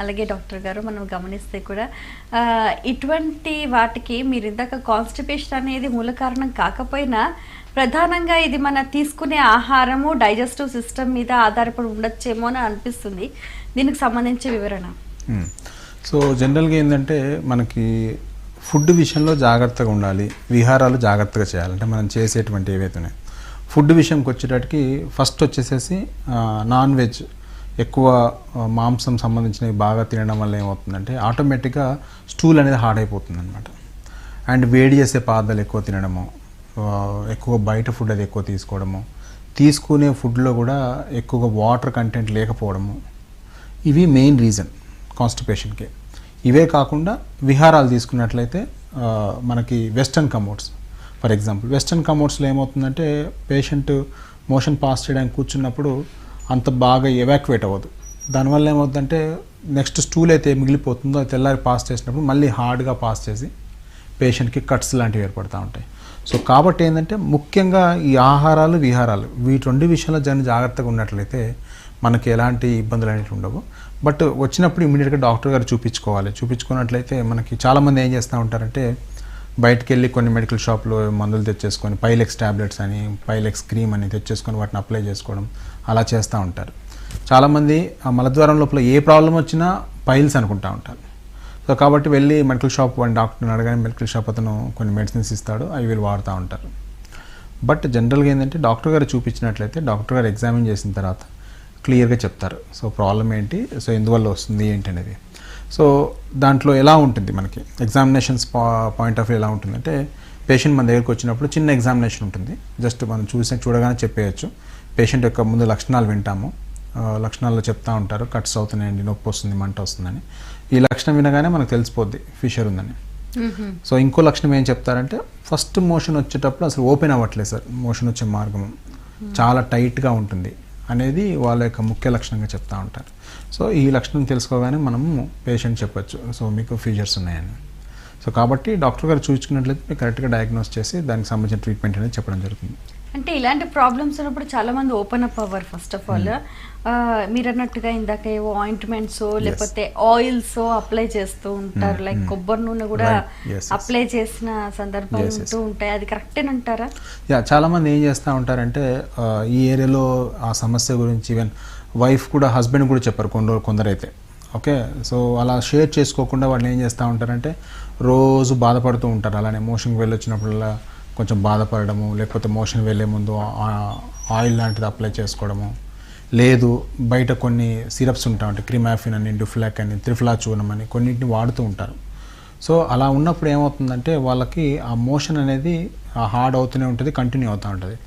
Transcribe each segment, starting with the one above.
అలాగే డాక్టర్ గారు మనం గమనిస్తే కూడా ఇటువంటి వాటికి మీరు ఇందాక కాన్స్టిపేషన్ అనేది మూల కారణం కాకపోయినా ప్రధానంగా ఇది మన తీసుకునే ఆహారము డైజెస్టివ్ సిస్టమ్ మీద ఆధారపడి ఉండొచ్చేమో అని అనిపిస్తుంది. దీనికి సంబంధించి వివరణ. సో జనరల్గా ఏంటంటే మనకి ఫుడ్ విషయంలో జాగ్రత్తగా ఉండాలి, విహారాలు జాగ్రత్తగా చేయాలంటే మనం చేసేటువంటి ఏవైతే ఉన్నాయి. ఫుడ్ విషయంకి వచ్చేటట్టుకి ఫస్ట్ వచ్చేసేసి నాన్ వెజ్ ఎక్కువ మాంసం సంబంధించినవి బాగా తినడం వల్ల ఏమవుతుందంటే ఆటోమేటిక్గా స్టూల్ అనేది హార్డ్ అయిపోతుంది అనమాట. అండ్ వేడి చేసే పదార్థాలు ఎక్కువ తినడము, ఎక్కువ బయట ఫుడ్ అది ఎక్కువ తీసుకోవడము, తీసుకునే ఫుడ్లో కూడా ఎక్కువగా వాటర్ కంటెంట్ లేకపోవడము, ఇవి మెయిన్ రీజన్ కాన్స్టిపేషన్కి. ఇవే కాకుండా విహారాలు తీసుకున్నట్లయితే మనకి western commodes, for example western కమోడ్స్లో ఏమవుతుందంటే పేషెంట్ మోషన్ పాస్ చేయడానికి కూర్చున్నప్పుడు అంత బాగా ఎవాక్యువేట్ అవ్వదు. దానివల్ల ఏమవుతుందంటే నెక్స్ట్ స్టూల్ అయితే మిగిలిపోతుందో అది తెల్లారి పాస్ చేసినప్పుడు మళ్ళీ హార్డ్గా పాస్ చేసి పేషెంట్కి కట్స్ లాంటివి ఏర్పడుతూ ఉంటాయి. సో కాబట్టి ఏంటంటే ముఖ్యంగా ఈ ఆహారాలు విహారాలు వీటి రెండు విషయంలో జాగ్రత్తగా ఉన్నట్లయితే మనకి ఎలాంటి ఇబ్బందులు అనేవి ఉండవు. బట్ వచ్చినప్పుడు ఇమీడియట్గా డాక్టర్ గారు చూపించుకున్నట్లయితే మనకి చాలామంది ఏం చేస్తూ ఉంటారంటే బయటకు వెళ్ళి కొన్ని మెడికల్ షాప్లో మందులు తెచ్చేసుకొని పైలెక్స్ ట్యాబ్లెట్స్ అని పైలెక్స్ క్రీమ్ అని తెచ్చేసుకొని వాటిని అప్లై చేసుకోవడం అలా చేస్తూ ఉంటారు. చాలామంది ఆ మలద్వారం లోపల ఏ ప్రాబ్లం వచ్చినా పైల్స్ అనుకుంటూ ఉంటారు. సో కాబట్టి వెళ్ళి మెడికల్ షాప్ డాక్టర్ని అడగానే మెడికల్ షాప్ అతను కొన్ని మెడిసిన్స్ ఇస్తాడు, అవి వీళ్ళు వాడుతూ ఉంటారు. బట్ జనరల్గా ఏంటంటే డాక్టర్ గారు చూపించినట్లయితే డాక్టర్ గారు ఎగ్జామిన్ చేసిన తర్వాత క్లియర్గా చెప్తారు. సో ప్రాబ్లం ఏంటి, సో ఎందువల్ల వస్తుంది ఏంటి అనేది. సో దాంట్లో ఎలా ఉంటుంది మనకి ఎగ్జామినేషన్స్ పాయింట్ ఆఫ్ వ్యూ ఎలా ఉంటుందంటే పేషెంట్ మన దగ్గరికి వచ్చినప్పుడు చిన్న ఎగ్జామినేషన్ ఉంటుంది. జస్ట్ మనం చూడగానే చెప్పేయచ్చు. పేషెంట్ యొక్క ముందు లక్షణాలు వింటాము, లక్షణాల్లో చెప్తా ఉంటారు కట్స్ అవుతున్నాయండి, నొప్పి వస్తుంది, మంట వస్తుందని. ఈ లక్షణం వినగానే మనకు తెలిసిపోద్ది ఫిషర్ ఉందని. సో ఇంకో లక్షణం ఏం చెప్తారంటే ఫస్ట్ మోషన్ వచ్చేటప్పుడు అసలు ఓపెన్ అవ్వట్లేదు సార్, మోషన్ వచ్చే మార్గం చాలా టైట్గా ఉంటుంది అనేది వాళ్ళ యొక్క ముఖ్య లక్షణంగా చెప్తూ ఉంటారు. సో ఈ లక్షణం తెలుసుకోగానే మనము పేషెంట్ చెప్పచ్చు సో మీకు ఫీచర్స్ ఉన్నాయని. సో కాబట్టి డాక్టర్ గారు చూసుకున్నట్లయితే మీకు కరెక్ట్గా డయాగ్నోస్ చేసి దానికి సంబంధించిన ట్రీట్మెంట్ అనేది చెప్పడం జరుగుతుంది. అంటే ఇలాంటి ప్రాబ్లమ్స్ ఉన్నప్పుడు చాలా మంది ఓపెన్ అప్ అవ్వరు. ఫస్ట్ ఆఫ్ ఆల్ మీరు అన్నట్టుగా ఇందాక ఏవో ఆయింట్మెంట్స్ లేకపోతే ఆయిల్స్ అప్లై చేస్తూ ఉంటారు, లైక్ కొబ్బరి నూనె కూడా అప్లై చేసిన సందర్భాలు ఉంటూ ఉంటాయి. అది కరెక్టేనంటారా? చాలా మంది ఏం చేస్తూ ఉంటారంటే ఈ ఏరియాలో ఆ సమస్య గురించి ఈవెన్ వైఫ్ కూడా హస్బెండ్ కూడా చెప్పారు కొందరైతే. ఓకే, సో అలా షేర్ చేసుకోకుండా వాళ్ళు ఏం చేస్తూ ఉంటారంటే రోజు బాధపడుతూ ఉంటారు. అలానే మోషన్కి వెళ్ళొచ్చినప్పుడల్లా కొంచెం బాధపడము, లేకపోతే మోషన్ వెళ్ళే ముందు ఆయిల్ లాంటిది అప్లై చేసుకోవడము, లేదు బయట కొన్ని సిరప్స్ ఉంటాయి అంటే క్రిమాఫిన్ అని, డ్యూఫ్లాక్ అని, త్రిఫ్లాచూర్ణం అని కొన్నింటిని వాడుతూ ఉంటారు. సో అలా ఉన్నప్పుడు ఏమవుతుందంటే వాళ్ళకి ఆ మోషన్ అనేది హార్డ్ అవుతూనే ఉంటుంది, కంటిన్యూ అవుతూ ఉంటుంది.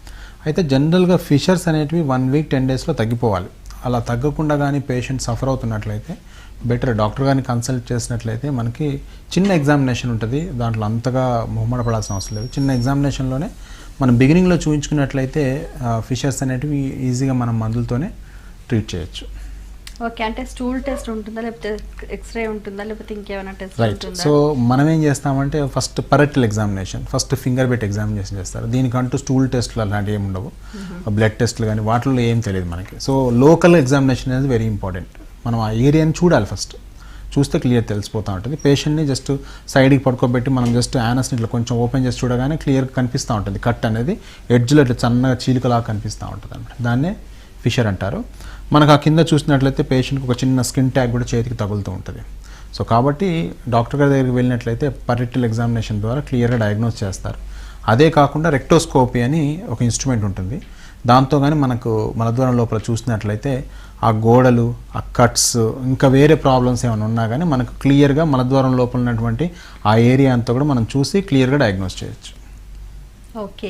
అయితే జనరల్గా ఫిషర్స్ అనేటివి 1 వీక్ 10 డేస్లో తగ్గిపోవాలి. అలా తగ్గకుండా కానీ పేషెంట్ సఫర్ అవుతున్నట్లయితే బెటర్ డాక్టర్ గారిని కన్సల్ట్ చేసినట్లయితే మనకి చిన్న ఎగ్జామినేషన్ ఉంటుంది, దాంట్లో అంతగా మొహమాటపడాల్సిన అవసరం లేదు. చిన్న ఎగ్జామినేషన్లోనే మనం బిగినింగ్లో చూపించుకున్నట్లయితే ఫిషర్స్ అనేటివి ఈజీగా మనం మందులతోనే ట్రీట్ చేయొచ్చు. ఓకే, అంటే స్టూల్ టెస్ట్ ఉంటుందా లేకపోతే ఎక్స్రే ఉంటుందా లేకపోతే ఇంకేమైనా టెస్ట్ ఉంటుందా? సో మనం ఏం చేస్తామంటే ఫస్ట్ పరెక్టల్ ఎగ్జామినేషన్, ఫస్ట్ ఫింగర్ పెట్టి ఎగ్జామినేషన్ చేస్తారు. దీనికంటూ స్టూల్ టెస్ట్లు అలాంటివి ఏమి ఉండవు, బ్లడ్ టెస్ట్లు కానీ వాటిల్లో ఏం తెలియదు మనకి. సో లోకల్ ఎగ్జామినేషన్ అనేది వెరీ ఇంపార్టెంట్. మనం ఆ ఏరియాని చూడాలి, ఫస్ట్ చూస్తే క్లియర్ తెలిసిపోతూ ఉంటుంది. పేషెంట్ని జస్ట్ సైడ్కి పడుకోబెట్టి మనం జస్ట్ యానస్ని ఇట్లా కొంచెం ఓపెన్ చేసి చూడగానే క్లియర్గా కనిపిస్తూ ఉంటుంది. కట్ అనేది ఎడ్జ్లో ఇట్లా సన్నగా చీలికలాగా కనిపిస్తూ ఉంటుంది అనమాట. దాన్నే ఫిషర్ అంటారు. మనకు ఆ కింద చూసినట్లయితే పేషెంట్కి ఒక చిన్న స్కిన్ ట్యాగ్ కూడా చేతికి తగులుతూ ఉంటుంది. సో కాబట్టి డాక్టర్ గారి దగ్గరికి వెళ్ళినట్లయితే పరెక్టల్ ఎగ్జామినేషన్ ద్వారా క్లియర్గా డయాగ్నోస్ చేస్తారు. అదే కాకుండా రెక్టోస్కోపీ అని ఒక ఇన్స్ట్రుమెంట్ ఉంటుంది. దాంతో కానీ మనకు మలద్వారం లోపల చూసినట్లయితే ఆ గోడలు, ఆ కట్స్, ఇంకా వేరే ప్రాబ్లమ్స్ ఏమైనా ఉన్నా కానీ మనకు క్లియర్గా మలద్వారం లోపల ఉన్నటువంటి ఆ ఏరియా అంతా కూడా మనం చూసి క్లియర్గా డయాగ్నోస్ చేయొచ్చు. ఓకే.